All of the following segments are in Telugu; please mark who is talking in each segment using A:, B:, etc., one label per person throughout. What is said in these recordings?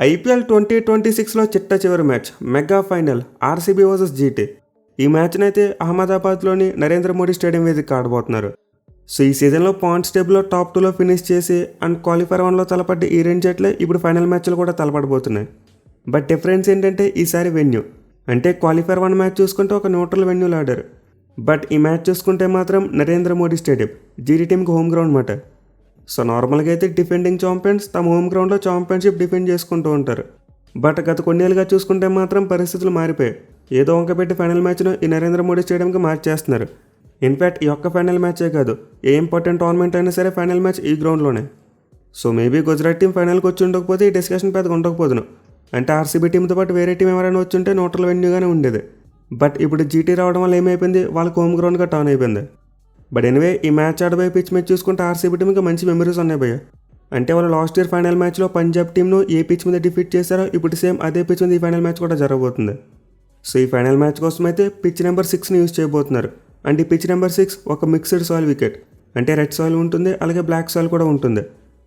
A: ఐపీఎల్ 2026లో చిట్ట చివరి match mega final RCB versus GT. ఈ మ్యాచ్ని అయితే అహ్మదాబాద్లోని నరేంద్ర మోడీ స్టేడియం వేదిక ఆడబోతున్నారు. సో ఈ సీజన్లో పాయింట్స్ టేబుల్లో టాప్ 2లో ఫినిష్ చేసి అండ్ క్వాలిఫైర్ 1లో తలపడ్డ ఈ రెండు జట్లే ఇప్పుడు ఫైనల్ మ్యాచ్లు కూడా తలపడబోతున్నాయి. బట్ డిఫరెన్స్ ఏంటంటే ఈసారి వెన్యూ, అంటే క్వాలిఫైర్ 1 మ్యాచ్ చూసుకుంటే ఒక న్యూట్రల్ వెన్యూలో ఆడారు. బట్ ఈ మ్యాచ్ చూసుకుంటే మాత్రం నరేంద్ర మోడీ స్టేడియం జీటీ టీంకి హోమ్ గ్రౌండ్ మాట. సో నార్మల్గా అయితే డిఫెండింగ్ ఛాంపియన్స్ తమ హోమ్ గ్రౌండ్లో ఛాంపియన్షిప్ డిఫెండ్ చేసుకుంటూ ఉంటారు. బట్ గత కొన్నేళ్ళుగా చూసుకుంటే మాత్రం పరిస్థితులు మారిపోయాయి. ఏదో వంకపెట్టి ఫైనల్ మ్యాచ్ను ఈ నరేంద్ర మోడీ స్టేడియంకి మార్చేస్తున్నారు. ఇన్ఫ్యాక్ట్ ఈ ఒక్క ఫైనల్ మ్యాచే కాదు, ఏ ఇంపార్టెంట్ టోర్నమెంట్ అయినా సరే ఫైనల్ మ్యాచ్ ఈ గ్రౌండ్లోనే. సో మేబీ గుజరాత్ టీం ఫైనల్కి వచ్చి ఉండకపోతే ఈ డిస్కషన్ పెద్దగా ఉండకపోదును. అంటే ఆర్సీబీ టీంతో పాటు వేరే టీం ఎవరైనా వచ్చి ఉంటే న్యూట్రల్ వెన్యూగానే ఉండేది. బట్ ఇప్పుడు జీటీ రావడం వల్ల ఏమైపోయింది, వాళ్ళకి హోమ్ గ్రౌండ్గా టర్న్ అయిపోయింది. బట్ ఎనివే ఈ మ్యాచ్ ఆడబోయే పిచ్ మీద చూసుకుంటే ఆర్సీబీ టీంకి మంచి మెమరీస్ ఉన్నాయి భయ్య. అంటే వాళ్ళు లాస్ట్ ఇయర్ ఫైనల్ మ్యాచ్లో పంజాబ్ టీంను ఏ పిచ్ మీద డిఫీట్ చేశారో ఇప్పుడు సేమ్ అదే పిచ్ మీద ఈ ఫైనల్ మ్యాచ్ కూడా జరగబోతుంది. సో ఈ ఫైనల్ మ్యాచ్ కోసం అయితే పిచ్ నెంబర్ 6ని యూజ్ చేయబోతున్నారు. అండ్ ఈ పిచ్ నెంబర్ 6 ఒక మిక్స్డ్ సాయిల్ వికెట్, అంటే రెడ్ సాయిల్ ఉంటుంది, అలాగే బ్లాక్ సాయిల్ కూడా ఉంటుంది.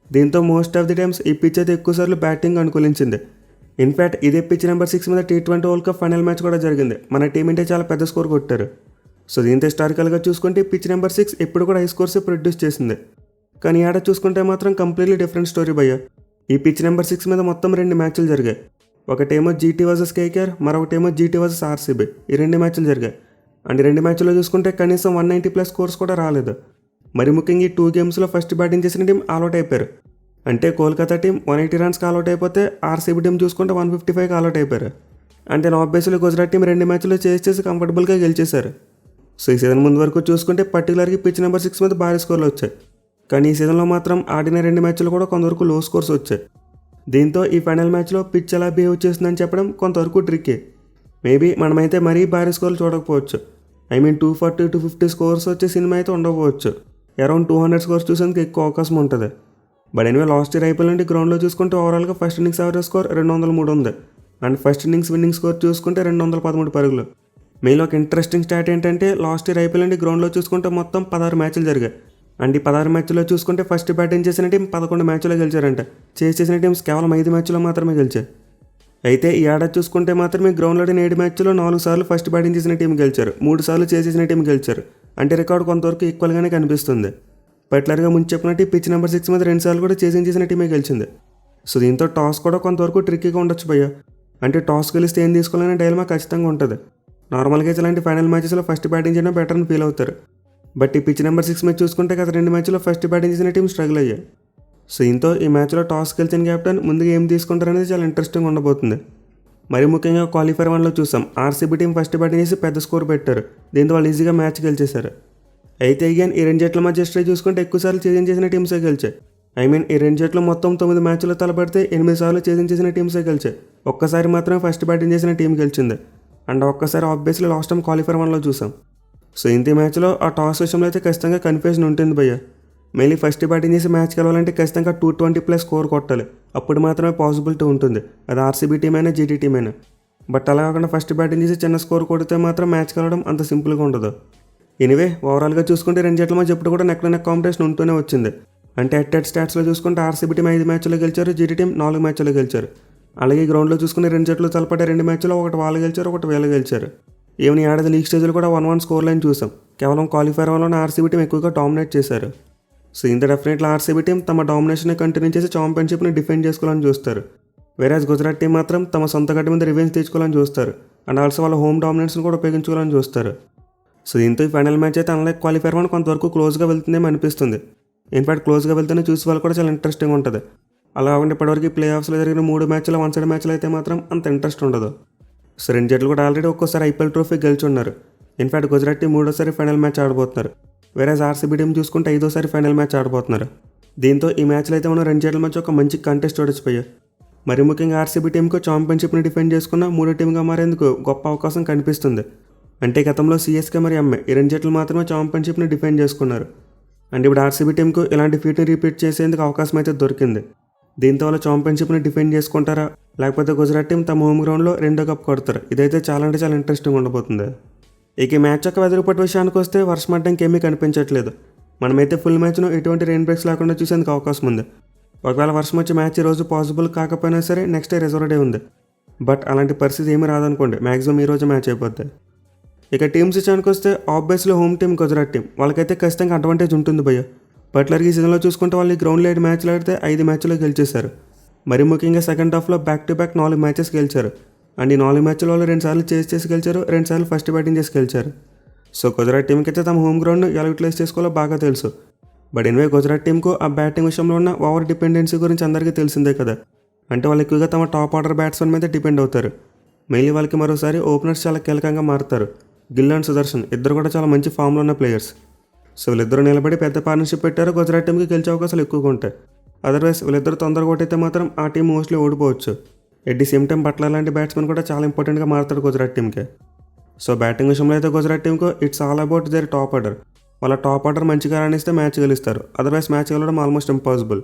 A: దీంతో మోస్ట్ ఆఫ్ ది టైమ్స్ ఈ పిచ్ అయితే ఎక్కువసార్లు బ్యాటింగ్ అనుకూలించింది. ఇన్ఫ్యాక్ట్ ఇదే పిచ్ నెంబర్ 6 మీద T20 world cup final match కూడా జరిగింది. మన టీం ఇంటే చాలా పెద్ద స్కోర్ కొట్టారు. సో దీంతో హిస్టారికల్గా చూసుకుంటే పిచ్ నెంబర్ 6 ఎప్పుడు కూడా హై స్కోర్స్ ప్రొడ్యూస్ చేసింది. కానీ ఆడ చూసుకుంటే మాత్రం కంప్లీట్లీ డిఫరెంట్ స్టోరీ భయ్య. ఈ పిచ్ నెంబర్ 6 మీద మొత్తం 2 మ్యాచ్లు జరిగాయి. ఒకటేమో జీటీ వర్సెస్ కేకేఆర్, మరొకటేమో జీటీ వర్సెస్ ఆర్సీబీ. ఈ 2 మ్యాచ్లు జరిగాయి. అండ్ 2 మ్యాచ్లో చూసుకుంటే కనీసం 190+ స్కోర్స్ కూడా రాలేదు. మరి ముఖ్యంగా ఈ 2 గేమ్స్లో ఫస్ట్ బ్యాటింగ్ చేసిన టీం ఆల్అౌట్ అయిపోయారు. అంటే కోల్కతా టీం 180 రన్స్కి ఆల్అౌట్ అయిపోతే ఆర్సీబీ టీం చూసుకుంటే 155కి ఆల్అౌట్ అయిపోయారు. అంటే ఆబ్వియస్లీ గుజరాత్ టీం 2 మ్యాచ్లు చేసి కంఫర్టబుల్గా గెలిచేశారు. సో ఈ సీజన్ ముందు వరకు చూసుకుంటే పర్టికులర్గా పిచ్ నెంబర్ 6 మీద భారీ స్కోర్లు వచ్చాయి. కానీ ఈ సీజన్లో మాత్రం ఆడిన 2 మ్యాచ్లు కూడా కొంతవరకు లో స్కోర్స్ వచ్చాయి. దీంతో ఈ ఫైనల్ మ్యాచ్లో పిచ్ ఎలా బిహేవ్ చేస్తుందని చెప్పడం కొంతవరకు ట్రిక్కీ. మేబీ మనమైతే మరీ భారీ స్కోర్లు చూడకపోవచ్చు. 240, 250 స్కోర్స్ వచ్చే సినిమా అయితే ఉండకపోవచ్చు. అరౌండ్ 200 స్కోర్స్ చూసేందుకు ఎక్కువ అవకాశం ఉంటుంది. But anyway last year IPL నుండి గ్రౌండ్లో చూసుకుంటే ఓవరాల్గా ఫస్ట్ ఇన్నింగ్స్ యావరేజ్ స్కోర్ 203 ఉంది. And first innings winnowing score చూసుకుంటే 213 పరుగులు. మెయిన్ ఒక ఇంట్రెస్టింగ్ స్టాట్ ఏంటంటే లాస్ట్ ఇయర్ ఐపీఎల్ నుండి గ్రౌండ్లో చూసుకుంటే మొత్తం 16 మ్యాచ్లు జరిగాయి. అండ్ ఈ 16 మ్యాచ్లో చూసుకుంటే ఫస్ట్ బ్యాటింగ్ చేసిన టీం 11 మ్యాచ్లో గెలిచారంట. చేసిన టీమ్స్ కేవలం 5 మ్యాచ్లో మాత్రమే గెలిచాయి. అయితే ఈ ఏడాది చూసుకుంటే మాత్రమే గ్రౌండ్లోని 7 మ్యాచ్లో 4 సార్లు ఫస్ట్ బ్యాటింగ్ చేసిన టీం గెలిచారు, 3 సార్లు చేసిన టీం గెలిచారు. అంటే రికార్డు కొంతవరకు ఈక్వల్గానే కనిపిస్తుంది. పర్టికులర్గా ముందు చెప్పినట్టు పిచ్ నెంబర్ 6 మీద 2 సార్లు కూడా చేసిన టీమే గెలిచింది. సో దీంతో టాస్ కూడా కొంతవరకు ట్రిక్కీగా ఉండొచ్చు భయ్య. అంటే టాస్ గెలిస్తే ఏం తీసుకోవాలనే డైలమా ఖచ్చితంగా ఉంటుంది. నార్మల్గా ఇలాంటి ఫైనల్ మ్యాచెస్లో ఫస్ట్ బ్యాటింగ్ చేయడం బెటర్ అని ఫీల్ అవుతారు. బట్ ఈ పిచ్ నెంబర్ 6 మ్యాచ్ చూసుకుంటే గత 2 మ్యాచ్లో ఫస్ట్ బ్యాటింగ్ చేసిన టీం స్ట్రగుల్ అయ్యాయి. సో దీంతో ఈ మ్యాచ్లో టాస్ గెలిచిన కెప్టెన్ ముందుగా ఏం తీసుకుంటారు అనేది చాలా ఇంట్రెస్టింగ్ ఉండబోతుంది. మరి ముఖ్యంగా క్వాలిఫైర్ 1లో చూసాం ఆర్సీబీ టీం ఫస్ట్ బ్యాటింగ్ చేసి పెద్ద స్కోర్ పెట్టారు. దీంతో వాళ్ళు ఈజీగా మ్యాచ్ గెలిచేశారు. అయితే అగైన్ ఈ 2 జట్ల మధ్య స్ట్రై చూసుకుంటే ఎక్కువసార్లు చేసిన టీమ్సే గెలిచాయి. ఈ 2 జట్లు మొత్తం 9 మ్యాచ్లో తలపడితే 8 సార్లు చేసిన టీమ్సే గెలిచాయి. ఒక్కసారి మాత్రమే ఫస్ట్ బ్యాటింగ్ చేసిన టీం గెలిచింది. అండ్ ఒక్కసారి ఆబ్వియస్లీ లాస్ట్ టైం క్వాలిఫైర్ 1లో చూసాం. సో ఇంత మ్యాచ్లో ఆ టాస్ విషయంలో అయితే ఖచ్చితంగా కన్ఫ్యూజన్ ఉంటుంది భయ్య. మెయిన్లీ ఫస్ట్ బ్యాటింగ్ చేసి మ్యాచ్ గెలవాలంటే ఖచ్చితంగా 220+ స్కోర్ కొట్టాలి. అప్పుడు మాత్రమే పాసిబిలిటీ ఉంటుంది, అది ఆర్సీబీ టీం అయినా జీటీ టీం అయినా. బట్ అలా కాకుండా ఫస్ట్ బ్యాటింగ్ చేసి చిన్న స్కోర్ కొడితే మాత్రం మ్యాచ్ గెలవడం అంత సింపుల్గా ఉండదు. ఎనివే ఓవరాల్గా చూసుకుంటే 2 జట్ల మధ్య ఎప్పుడు కూడా నెక్ టు నెక్ కాంపిటీషన్ ఉంటూనే వచ్చింది. అంటే అట్ స్టాట్స్లో చూసుకుంటే ఆర్సీబీ టీం 5 మ్యాచ్లో గెలిచారు, జీటీ టీం 4 మ్యాచ్లో గెలిచారు. అలాగే గ్రౌండ్లో చూసుకుని 2 జట్లు తలపడే 2 మ్యాచ్లో ఒకటి వాళ్ళు గెలిచారు, ఒకటి వీళ్ళు గెలిచారు. ఈవెన్ ఈ ఏడాది లీగ్ స్టేజ్లో కూడా 1-1 స్కోర్ లైన్ చూసాం. కేవలం క్వాలిఫైర్ 1లోనే ఆర్సీబీ టీం ఎక్కువగా డామినేట్ చేశారు. సో ఇంత డెఫినెట్లీ ఆర్సీబీ టీం తమ డామినేషన్ కంటిన్యూ చేసి ఛాంపియన్షిప్ని డిఫెండ్ చేసుకోవాలని చూస్తారు. వేరేజ్ గుజరాత్ టీం మాత్రం తమ సొంత గడ్డ మీద రివెంజ్ తెచ్చుకోవాలని చూస్తారు. అండ్ ఆల్సో వాళ్ళ హోమ్ డామినేషన్స్ని కూడా ఉపయోగించుకోవాలని చూస్తారు. సో దీంతో ఈ ఫైనల్ మ్యాచ్ అయితే అన్లైక్ క్వాలిఫైర్ 1 కొంతవరకు క్లోజ్గా వెళ్తుందేమో అనిపిస్తుంది. ఇన్ఫాక్ట్ క్లోజ్గా వెళ్తేనే చూసే వాళ్ళు కూడా చాలా ఇంట్రెస్టింగ్ ఉంటుంది. అలా కాకుండా ఇప్పటివరకు ప్లే ఆఫ్స్లో జరిగిన 3 మ్యాచ్లో 1 సైడ్ మ్యాచ్లు అయితే మాత్రం అంత ఇంట్రెస్ట్ ఉండదు. సో 2 జట్లు కూడా ఆల్రెడీ ఒక్కోసారి ఐపీఎల్ ట్రోఫీ గెలిచి ఉన్నారు. ఇన్ఫాక్ట్ గుజరాత్ టీం 3వ ఫైనల్ మ్యాచ్ ఆడబోతున్నారు. వేరేజ్ ఆర్సీబీ టీం చూసుకుంటే 5వ ఫైనల్ మ్యాచ్ ఆడబోతున్నారు. దీంతో ఈ మ్యాచ్లో అయితే మనం 2 జట్ల మధ్య ఒక మంచి కంటెస్ట్ చూడొచ్చిపోయాయి. మరి ముఖ్యంగా ఆర్సీబీ టీంకు ఛాంపియన్షిప్ని డిఫెండ్ చేసుకున్న 3వ టీంగా మారేందుకు గొప్ప అవకాశం కనిపిస్తుంది. అంటే గతంలో సిఎస్కే మరి ఎంఐ ఈ 2 జట్లు మాత్రమే ఛాంపియన్షిప్ని డిఫెండ్ చేసుకున్నారు. అండ్ ఇప్పుడు ఆర్సీబీ టీంకు ఇలాంటి ఫీట్ని రిపీట్ చేసేందుకు అవకాశం అయితే దొరికింది. దీంతో వాళ్ళు ఛాంపియన్షిప్ని డిఫెండ్ చేసుకుంటారా, లేకపోతే గుజరాత్ టీం తమ హోమ్ గ్రౌండ్లో 2వ కప్ కొడతారు. ఇదైతే చాలా అంటే చాలా ఇంట్రెస్టింగ్ ఉండబోతుంది. ఇక ఈ మ్యాచ్ యొక్క వెదరుపట్టు విషయానికి వస్తే వర్షం అడ్డంకి ఏమీ కనిపించట్లేదు. మనమైతే ఫుల్ మ్యాచ్ను ఎటువంటి రెయిన్ బ్రేక్స్ లేకుండా చూసేందుకు అవకాశం ఉంది. ఒకవేళ వర్షం వచ్చి మ్యాచ్ ఈ రోజు పాసిబుల్ కాకపోయినా సరే నెక్స్ట్ డే రిజర్వ్ డే ఉంది. బట్ అలాంటి పరిస్థితి ఏమీ రాదనుకోండి, మ్యాక్సిమం ఈ రోజు మ్యాచ్ అయిపోద్ది. ఇక టీమ్స్ విషయానికి వస్తే obviously home team Gujarat team వాళ్ళకైతే ఖచ్చితంగా అడ్వాంటేజ్ ఉంటుంది భయ్య. పర్టికులర్గా ఈ సీజన్లో చూసుకుంటే వాళ్ళు ఈ గ్రౌండ్లో 7 మ్యాచ్లు ఆడితే 5 మ్యాచ్లో గెలిచేశారు. మరి ముఖ్యంగా సెకండ్ హాఫ్లో బ్యాక్ టు బ్యాక్ 4 మ్యాచెస్ గెలిచారు. అండ్ ఈ 4 మ్యాచ్లో వాళ్ళు 2 సార్లు చేసి గెలిచారు, 2 సార్లు ఫస్ట్ బ్యాటింగ్ చేసి గెలిచారు. సో గుజరాత్ టీంకి అయితే తమ హోమ్ గ్రౌండ్ ఎలా యూటిలైజ్ చేసుకోవాలో బాగా తెలుసు. బట్ ఎనివే గుజరాత్ టీంకు ఆ బ్యాటింగ్ విషయంలో ఉన్న ఓవర్ డిపెండెన్సీ గురించి అందరికీ తెలిసిందే కదా. అంటే వాళ్ళు ఎక్కువగా తమ టాప్ ఆర్డర్ బ్యాట్స్మెన్ మీద డిపెండ్ అవుతారు. మెయిన్లీ వాళ్ళకి మరోసారి ఓపెనర్స్ చాలా కీలకంగా మారుతారు. గిల్ అండ్ సుదర్శన్ ఇద్దరు కూడా చాలా మంచి ఫామ్లో ఉన్న ప్లేయర్స్. సో వీళ్ళిద్దరూ నిలబడి పెద్ద పార్ట్నర్షిప్ పెట్టారు. గుజరాత్ టీంకి గెలిచే అవకాశాలు ఎక్కువగా ఉంటాయి. అదర్వైజ్ వీళ్ళిద్దరు తొందరగా కొట్టయితే మాత్రం ఆ టీం మోస్ట్లీ ఓడిపోవచ్చు. At the same time Buttler లాంటి బ్యాట్స్మెన్ కూడా చాలా ఇంపార్టెంట్గా మారుతాడు గుజరాత్ టీంకి. సో బ్యాటింగ్ విషయంలో అయితే గుజరాత్ టీంకు it's all about their top order. వాళ్ళ టాప్ ఆర్డర్ మంచిగా రాణిస్తే మ్యాచ్ గెలుస్తారు. అదర్వైజ్ మ్యాచ్ గెలవడం ఆల్మోస్ట్ ఇంపాసిబుల్.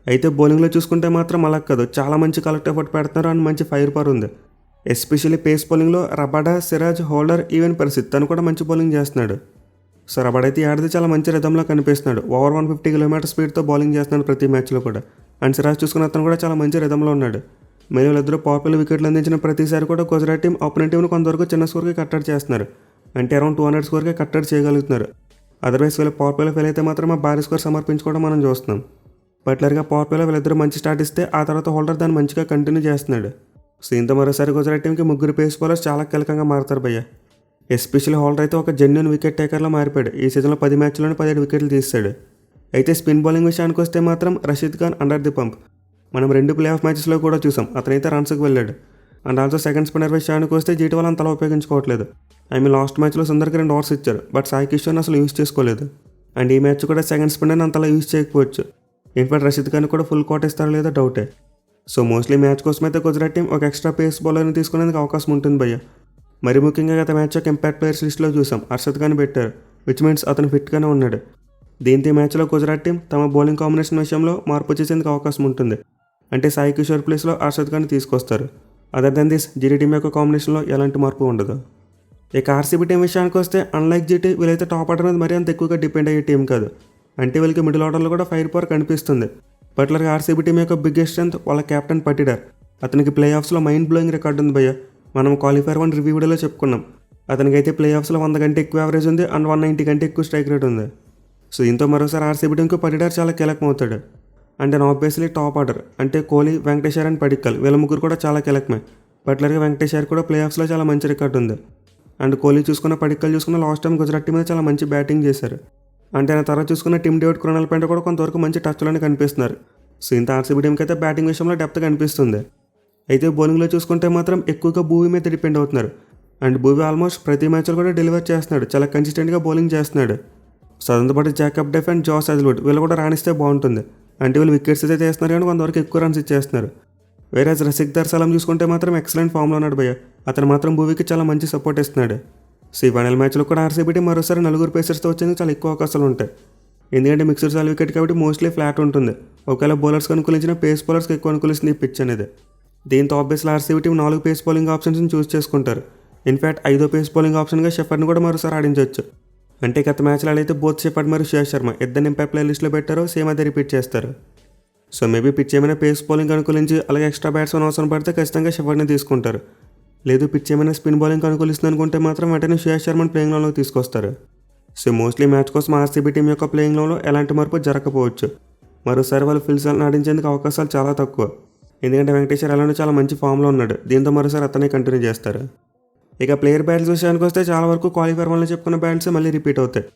A: అయితే బౌలింగ్లో చూసుకుంటే మాత్రం అలా కాదు, చాలా మంచి కలెక్ట్ ఎఫర్ట్ పెడుతున్నారు అండ్ మంచి ఫైర్ పవర్ ఉంది. ఎస్పెషల్లీ పేస్ బౌలింగ్లో రబాడా, సిరాజ్, హోల్డర్, ఈవెన్ పరిస్థితి తను కూడా మంచి బౌలింగ్ చేస్తున్నాడు. సో రబాడా అయితే ఆడితే చాలా మంచి రిథంలో కనిపిస్తున్నాడు. ఓవర్ 150 కిలోమీటర్ స్పీడ్తో బౌలింగ్ చేస్తున్నాడు ప్రతి మ్యాచ్లో కూడా. అండ్ సిరాజ్ చూసుకున్న అతను కూడా చాలా మంచి రిథంలో ఉన్నాడు. మరి వీళ్ళిద్దరూ పవర్ ప్లేలో వికెట్లు అందించిన ప్రతిసారి కూడా గుజరాత్ టీం ఆపోనెంట్ టీంను కొంతవరకు చిన్న స్కోర్కి కట్టడి చేస్తున్నారు. అంటే అరౌండ్ 200 స్కోర్కి కట్టడి చేయగలుగుతున్నారు. అదర్వైజ్ వీళ్ళ పవర్ ప్లేలో ఫెయిల్ అయితే మాత్రం ఆ భారీ స్కోర్ సమర్పించుకోవడం మనం చూస్తున్నాం. పర్టికులర్గా పవర్ ప్లేలో వీళ్ళిద్దరూ మంచి స్టార్ట్ ఇస్తే ఆ తర్వాత హోల్డర్ దాన్ని మంచిగా కంటిన్యూ చేస్తున్నాడు. సో ఇంత మరోసారి గుజరాత్ టీంకి 3 పేస్ బౌలర్స్ చాలా కీలకంగా మారుతారు భయ్య. ఎస్పెషల్లీ హోల్డర్ అయితే ఒక జెన్యూన్ వికెట్ టేకర్లో మారిపోయాడు. ఈ సీజన్లో 10 మ్యాచ్లోనే 17 వికెట్లు తీస్తాడు. అయితే స్పిన్ బౌలింగ్ విషయానికి వస్తే మాత్రం Rashid Khan under the pump. మనం 2 ప్లే ఆఫ్ మ్యాచెస్లో కూడా చూసాం, అతనైతే రన్స్కి వెళ్ళాడు. అండ్ ఆల్సో సెకండ్ స్పిన్నర్ విషయానికి వస్తే జీటీ వాళ్ళు అంతలా ఉపయోగించుకోవట్లేదు. లాస్ట్ మ్యాచ్లో సుందర్కి 2 ఓవర్స్ ఇచ్చారు, బట్ సాయి కిషోర్ని అసలు యూజ్ చేసుకోలేదు. అండ్ ఈ మ్యాచ్ కూడా సెకండ్ స్పిన్నర్ని అంతలా యూజ్ చేయకపోవచ్చు. ఇన్ఫాక్ట్ రషీద్ ఖాన్ కూడా ఫుల్ కోట్ ఇస్తారో లేదో డౌటే. సో మోస్ట్లీ మ్యాచ్ కోసం అయితే గుజరాత్ టీం ఒక ఎక్స్ట్రా పేస్ బౌలర్ని తీసుకునేందుకు అవకాశం ఉంటుంది భయ్య. మరి ముఖ్యంగా గత మ్యాచ్ యొక్క ఇంపాక్ట్ ప్లేయర్స్ లిస్ట్లో చూసాం, హర్షద్ ఖాన్ పెట్టారు, విచ్ మీన్స్ అతను ఫిట్గానే ఉన్నాడు. దీంతో ఈ మ్యాచ్లో గుజరాత్ టీం తమ బౌలింగ్ కాంబినేషన్ విషయంలో మార్పు చేసేందుకు అవకాశం ఉంటుంది. అంటే సాయి కిషోర్ ప్లేస్లో హర్షద్ ఖాన్ తీసుకొస్తారు. Other than this GT team యొక్క కాంబినేషన్లో ఎలాంటి మార్పు ఉండదు. ఇక ఆర్సీబీ టీం విషయానికి వస్తే అన్లైక్ జీటీ వీళ్ళైతే టాప్ ఆర్డర్ మీద మరీ అంత ఎక్కువగా డిపెండ్ అయ్యే టీం కాదు. అంటే వీళ్ళకి మిడిల్ ఆర్డర్లో కూడా ఫైర్ పవర్ కనిపిస్తుంది. పర్టికులర్గా ఆర్సీబీ టీం యొక్క బిగ్గెస్ట్ స్ట్రెంత్ వాళ్ళ కెప్టెన్ పటిడార్. అతనికి ప్లే ఆఫ్స్లో మైండ్ బ్లోయింగ్ రికార్డు ఉంది భయ్య. మనం క్వాలిఫైర్ 1 రివ్యూ వీడియోలో చెప్పుకున్నాం. అతనికి అయితే ప్లే ఆఫ్స్లో 100 కంటే ఎక్కువ యావరేజ్ ఉంది అండ్ 190 కంటే ఎక్కువ స్ట్రైక్ రేట్ ఉంది. సో దీంతో మరోసారి ఆర్సీబీ టీంకు పటిడార్ చాలా కీలకం అవుతాడు. అండ్ ఆబ్వియస్లీ టాప్ ఆర్డర్ అంటే కోహ్లీ, వెంకటేశ్వర్ అండ్ పడిక్కల్ వీళ్ళ ముగ్గురు కూడా చాలా కీలకమే. పర్టికులర్గా వెంకటేశ్వర్ కూడా ప్లే ఆఫ్స్లో చాలా మంచి రికార్డు ఉంది. అండ్ కోహ్లీ చూసుకున్న, పడిక్కల్ చూసుకున్న లాస్ట్ టైం గుజరాత్ టీం మీద చాలా మంచి బ్యాటింగ్ చేశారు. అంటే ఆయన తర్వాత చూసుకున్న టీమ్ డేవిడ్ క్రోనల్ పైన కూడా కొంతవరకు మంచి టచ్లోనే కనిపిస్తున్నారు. సో ఇంత ఆర్సీబీ టీంకి అయితే బ్యాటింగ్ విషయంలో డెప్త్ కనిపిస్తుంది. అయితే బౌలింగ్లో చూసుకుంటే మాత్రం ఎక్కువగా భూమి మీద డిపెండ్ అవుతున్నారు. అండ్ భూమి ఆల్మోస్ట్ ప్రతి మ్యాచ్లో కూడా డెలివర్ చేస్తున్నాడు, చాలా కన్సిస్టెంట్గా బౌలింగ్ చేస్తున్నాడు. సో దాంతోపాటు జాకబ్ డెఫ్ అండ్ జాస్ హెజ్ల్వుడ్ వీళ్ళు కూడా రాణిస్తే బాగుంటుంది. అంటే వీళ్ళు వికెట్స్ అయితే చేస్తున్నారు కానీ కొంతవరకు ఎక్కువ రన్స్ ఇచ్చేస్తున్నారు. వేరే రసిక్దార్ సలాం చూసుకుంటే మాత్రం ఎక్సలెంట్ ఫామ్లో ఉన్నాడు భయ్య. అతను మాత్రం భూమికి చాలా మంచి సపోర్ట్ ఇస్తున్నాడు. సో ఈ ఫైనల్ మ్యాచ్లో కూడా ఆర్సీబీ టీం మరోసారి 4 పేసర్స్తో వచ్చేందుకు చాలా ఎక్కువ అవకాశాలు ఉంటాయి. ఎందుకంటే మిక్స్డ్ సాల్ వికెట్ కాబట్టి మోస్ట్లీ ఫ్లాట్ ఉంటుంది. ఒకవేళ బౌలర్స్కి అనుకూలించిన పేస్ బౌలర్స్కి ఎక్కువ అనుకూలిస్తుంది ఈ పిచ్ అనేది. దీంతో obviously RCB team 4 pace bowling ఆప్షన్స్ని చూస్ చేసుకుంటారు. ఇన్ఫాక్ట్ 5వ పేస్ బౌలింగ్ ఆప్షన్గా షెఫర్డ్ని కూడా మరోసారి ఆడించవచ్చు. అంటే గత మ్యాచ్లో అయితే బోత్ షెఫర్డ్ మరియు శ్రేయస్ శర్మ ఇద్దరు ఇంపాక్ట్ ప్లే లిస్ట్లో పెట్టారో సేమ్ అదే రిపీట్ చేస్తారు. సో మేబీ పిచ్ ఏమైనా పేస్ బౌలింగ్ అనుకూలించి అలాగే ఎక్స్ట్రా బ్యాట్స్మెన్ అవసరం పడితే ఖచ్చితంగా షెఫర్డ్ని తీసుకుంటారు. లేదు పిచ్ ఏమైనా స్పిన్ బౌలింగ్ అనుకూలిస్తుంది అనుకుంటే మాత్రం వెంటనే శ్రేయస్ శర్మని ప్లేయింగ్ లైన్లోకి తీసుకొస్తారు. సో మోస్ట్లీ మ్యాచ్ కోసం ఆర్సీబీ టీం యొక్క ప్లేయింగ్ లైన్లో ఎలాంటి మార్పు జరగకపోవచ్చు. మరోసారి వాళ్ళు ఫిల్సాలను ఆడించేందుకు అవకాశాలు చాలా తక్కువ. ఎందుకంటే వెంకటేశ్వర్ అలాంటి చాలా మంచి ఫామ్లో ఉన్నాడు. దీంతో మరోసారి అతనే కంటిన్యూ చేస్తారు. ఇక ప్లేయర్ బ్యాట్స్ విషయానికి వస్తే చాలా వరకు క్వాలిఫైర్ వల్ల చెప్పుకున్న బ్యాట్స్ మళ్ళీ రిపీట్ అవుతాయి.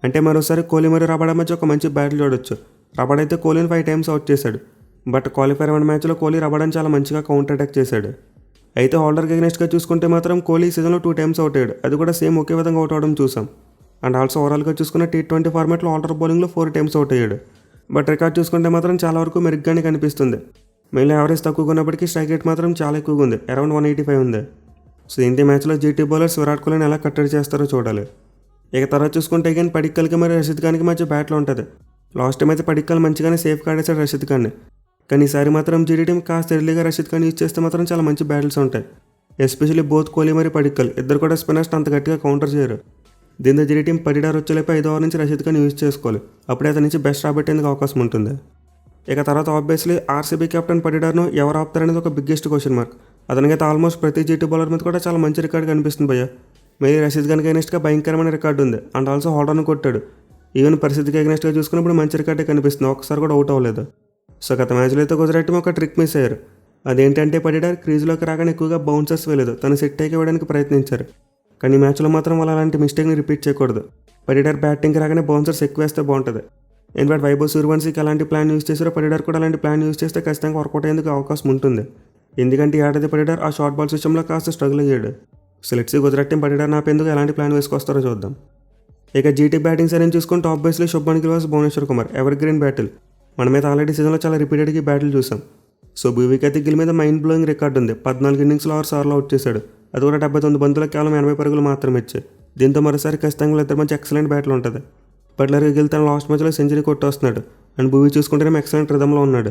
A: అంటే మరోసారి కోహ్లీ మరియు రబాడా మధ్య ఒక మంచి బ్యాటిల్ చూడొచ్చు. రబాడా అయితే కోహ్లీని 5 టైమ్స్ అవుట్ చేశాడు. బట్ క్వాలిఫైర్ 1 మ్యాచ్లో కోహ్లీ రబాడాని చాలా మంచిగా కౌంటర్ అటాక్ చేశాడు. అయితే హోల్డర్కి అగెన్స్ట్గా చూసుకుంటే మాత్రం కోహ్లీ సీజన్లో 2 టైమ్స్ అవుట్ అయ్యాడు. అది కూడా సేమ్ ఒకే విధంగా అవుట్ అవడం చూసాం. అండ్ ఆల్సో ఓవరాల్గా చూసుకున్న T20 ఫార్మాట్లో ఆల్టర్ బౌలింగ్లో 4 టైమ్స్ అవుట్ అయ్యాడు. బట్ రికార్డ్ చూసుకుంటే మాత్రం చాలా వరకు మెరుగ్గానే కనిపిస్తుంది. మెయిన్ యావరేజ్ తక్కువగా ఉన్నప్పటికీ స్ట్రైక్ రేట్ మాత్రం చాలా ఎక్కువగా ఉంది, అరౌండ్ 185 ఉంది. సో ఇంటి మ్యాచ్లో జీటీ బౌలర్స్ విరాట్ కోహ్లీని ఎలా కట్టడి చేస్తారో చూడాలి. ఇక తర్వాత చూసుకుంటే కానీ పడిక్కల్కి మరియు రషీద్ ఖాన్కి మధ్య బ్యాట్లో ఉంటుంది. లాస్ట్ టైం అయితే పడిక్కల్ మంచిగానే సేఫ్ కాడేశాడు రషీద్ ఖాన్ని. కానీ ఈసారి మాత్రం జీటీ టీం కాస్త ఎర్లీగా రషీద్ ఖాన్ యూజ్ చేస్తే మాత్రం చాలా మంచి బ్యాటిల్స్ ఉంటాయి. ఎస్పెషల్లీ బోత్ కోహ్లీ మరియు పడిక్కల్ ఇద్దరు కూడా స్పిన్నర్స్ అంత గట్టిగా కౌంటర్ చేయరు. దీంతో జీటీ టీం పడిడార్ వచ్చేలేపై 5 ఓవర్ నుంచి రషీద్ ఖాన్ యూజ్ చేసుకోవాలి. అప్పుడే అతని నుంచి బెస్ట్ రాబట్టేందుకు అవకాశం ఉంటుంది. ఇక తర్వాత ఆబ్వియస్లీ ఆర్సీబీ కెప్టెన్ పడిడార్ను ఎవరు ఆపుతారనేది ఒక బిగ్గెస్ట్ క్వశ్చన్ మార్క్. అతనికైతే ఆల్మోస్ట్ ప్రతి జీటీ బౌలర్ మీద కూడా చాలా మంచి రికార్డు కనిపిస్తుంది భయ్య. మేరీ రషీద్ ఖాన్కి అగెనిస్ట్గా భయంకరమైన రికార్డు ఉంది అండ్ ఆల్సో హాల్డర్ను కొట్టాడు. ఈవెన్ పరిస్థితికి అగెనిస్ట్గా చూసుకున్నప్పుడు మంచి రికార్డే కనిపిస్తుంది, ఒకసారి కూడా అవుట్ అవ్వలేదు. సో గత మ్యాచ్లో అయితే గుజరాత్ టీం ఒక ట్రిక్ మిస్ అయ్యారు. అదేంటంటే పడిడార్ క్రీజ్లోకి రాగానే ఎక్కువగా బౌన్సర్స్ వేయలేదు, తను సెట్ అయ్యి ఇవ్వడానికి ప్రయత్నించారు. కానీ ఈ మ్యాచ్లో మాత్రం వాళ్ళు అలాంటి మిస్టేక్ని రిపీట్ చేయకూడదు. పడిడార్ బ్యాటింగ్కి రాగానే బౌన్సర్స్ ఎక్కువ వేస్తే బాగుంటుంది. ఇన్ఫాక్ట్ వైభవ్ సూర్యవంశీకి అలాంటి ప్లాన్ యూస్ చేశారో పడిడార్ కూడా అలాంటి ప్లాన్ యూస్ చేస్తే ఖచ్చితంగా వర్కౌట్ అయ్యేందుకు అవకాశం ఉంటుంది. ఎందుకంటే ఈ ఏడాది పడిడార్ ఆ షార్ట్ బాల్స్ విషయంలో కాస్త స్ట్రగుల్ అయ్యాడు. So let's see Gujarat team Patidar నాపేందుకు ఎలాంటి ప్లాన్ వేసుకొస్తారో చూద్దాం. ఇక జీటీ బ్యాటింగ్ సరైన చూసుకుంటే obviously Shubman Gill versus Bhuvneshwar Kumar evergreen battle. మనమైతే ఆల్రెడీ సీజన్లో చాలా రిపీటెడ్గా ఈ బ్యాటిల్ చూసాం. సో భూవికి అయితే గిల్ మీద మైండ్ బ్లోయింగ్ రికార్డు ఉంది. 14 ఇన్నింగ్స్లో 6 సార్లు అవుట్ చేశాడు, అది కూడా 79 బంతులకు కేవలం 80 పరుగులు మాత్రమే ఇచ్చాయి. దీంతో మరోసారి ఖచ్చితంగా ఇద్దరు మంచి ఎక్సలెంట్ బ్యాటిల్ ఉంటుంది. బట్లర్ గిల్ తన లాస్ట్ మ్యాచ్లో సెంచరీ కొట్టొస్తున్నాడు అండ్ భూవి చూసుకుంటేనే ఎక్సలెంట్ రిథంలో ఉన్నాడు.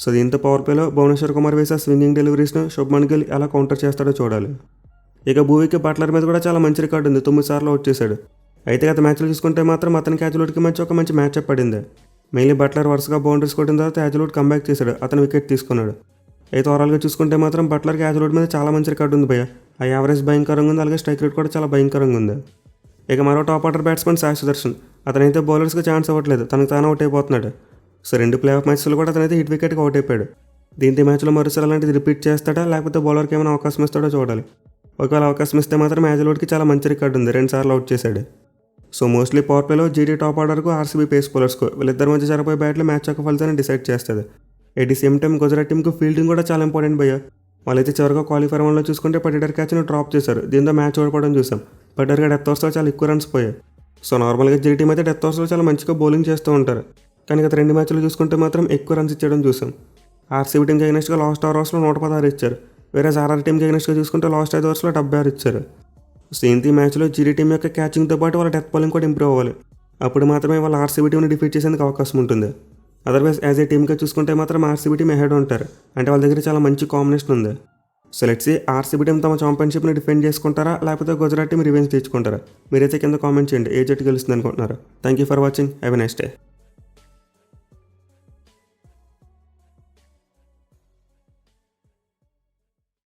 A: సో దీంతో పవర్ ప్లేలో భువనేశ్వర్ కుమార్ వేసే స్వింగింగ్ డెలివరీస్ను శుభ్మన్ గిల్ ఎలా కౌంటర్ చేస్తాడో చూడాలి. ఇక భూవికి బట్లర్ మీద కూడా చాలా మంచి రికార్డు ఉంది, 9 సార్లు అవుట్ చేశాడు. అయితే గత మ్యాచ్లో చూసుకుంటే మాత్రం అతని యాజ్లూట్కి మధ్య ఒక మంచి మ్యాచ్అప్ పడింది. మెయిన్లీ బట్లర్ వరుసగా బౌండరీస్ కొట్టిన తర్వాత యాజ్లూట్ కంబ్యాక్ చేశాడు, అతను వికెట్ తీసుకున్నాడు. అయితే ఓవరాల్గా చూసుకుంటే మాత్రం బట్లర్కి యాజ్లూట్ మీద చాలా మంచి రికార్డు ఉంది భయ్య. ఆ యావరేజ్ భయంకరంగా ఉంది, అలాగే స్ట్రైక్ రేట్ కూడా చాలా భయంకరంగా ఉంది. ఇక మరో top order batsmen Sai Sudharsan, అతనైతే బౌలర్స్కి ఛాన్స్ ఇవ్వట్లేదు, తనకు తాను అవుట్ అయిపోతున్నాడు. సో 2 ప్లే ఆఫ్ మ్యాచ్లో కూడా అతనైతే హిట్ వికెట్కి అవుట్ అయిపోయాడు. దీంతో మ్యాచ్లో మరోసారి అలాంటిది రిపీట్ చేస్తాడా లేకపోతే బౌలర్కి ఏమైనా అవకాశం ఇస్తాడో చూడాలి. ఒకవేళ అవకాశం ఇస్తే మాత్రం యాజ్లూట్కి చాలా మంచి రికార్డు ఉంది, 2 సార్లు అవుట్ చేశాడు. సో మోస్ట్లీ పవర్ ప్లేలో జీటీ టాప్ ఆర్డర్కు ఆర్సీబీ పేస్ బౌలర్స్కు వీళ్ళిద్దరి మధ్య జరగబోయే బ్యాట్లో మ్యాచ్ యొక్క ఫలితాన్ని డిసైడ్ చేస్తుంది. At the same time Gujarat టీంకు ఫీల్డింగ్ కూడా చాలా ఇంపార్టెంట్ భయ్య. వాళ్ళైతే చివరిగా క్వాలిఫైర్ 1లో చూసుకుంటే పడిడార్ క్యాచ్ను డ్రాప్ చేశారు, దీంతో మ్యాచ్ ఓడిపోవడం చూసాం. పడిడార్గా డెత్ ఓవర్స్లో చాలా ఎక్కువ రన్స్ పోయాయి. సో నార్మల్గా జీటీ టీం అయితే డెత్ ఓవర్స్లో చాలా మంచిగా బౌలింగ్ చేస్తూ ఉంటారు, కానీ గత 2 మ్యాచ్లు చూసుకుంటే మాత్రం ఎక్కువ రన్స్ ఇచ్చడం చూసాం. ఆర్సీబీ టీంకి అగెనిస్ట్గా లాస్ట్ 6 ఓవర్స్లో 116 ఇచ్చారు, వేరే ఆర్ఆర్ టీంకి అగెనిస్ట్గా చూసుకుంటే లాస్ట్ 5 ఓవర్స్లో 76 ఇచ్చారు. సో ఈ మ్యాచ్లో జీటీ టీం యొక్క క్యాచింగ్తో పాటు వాళ్ళ డెత్ బౌలింగ్ కూడా ఇంప్రూవ్ అవ్వాలి, అప్పుడు మాత్రమే వాళ్ళ ఆర్సీబీ టీంని డిఫీట్ చేసేందుకు అవకాశం ఉంటుంది. అదర్వైజ్ యాజ్ ఏ టీమ్గా చూసుకుంటే మాత్రం ఆర్సీబీ టీం అహెడ్ ఉంటారు, అంటే వాళ్ళ దగ్గర చాలా మంచి కాంబినేషన్ ఉంది. So let's see RCB team తమ ఛాంపియన్షిప్ని డిఫెండ్ చేసుకుంటారా లేకపోతే గుజరాత్ టీం రివెంజ్ తెచ్చుకుంటారా? మీరైతే కింద కామెంట్ చేయండి ఏ జట్టు గెలుస్తుంది అనుకుంటున్నారు. Thank you for watching, have a nice day.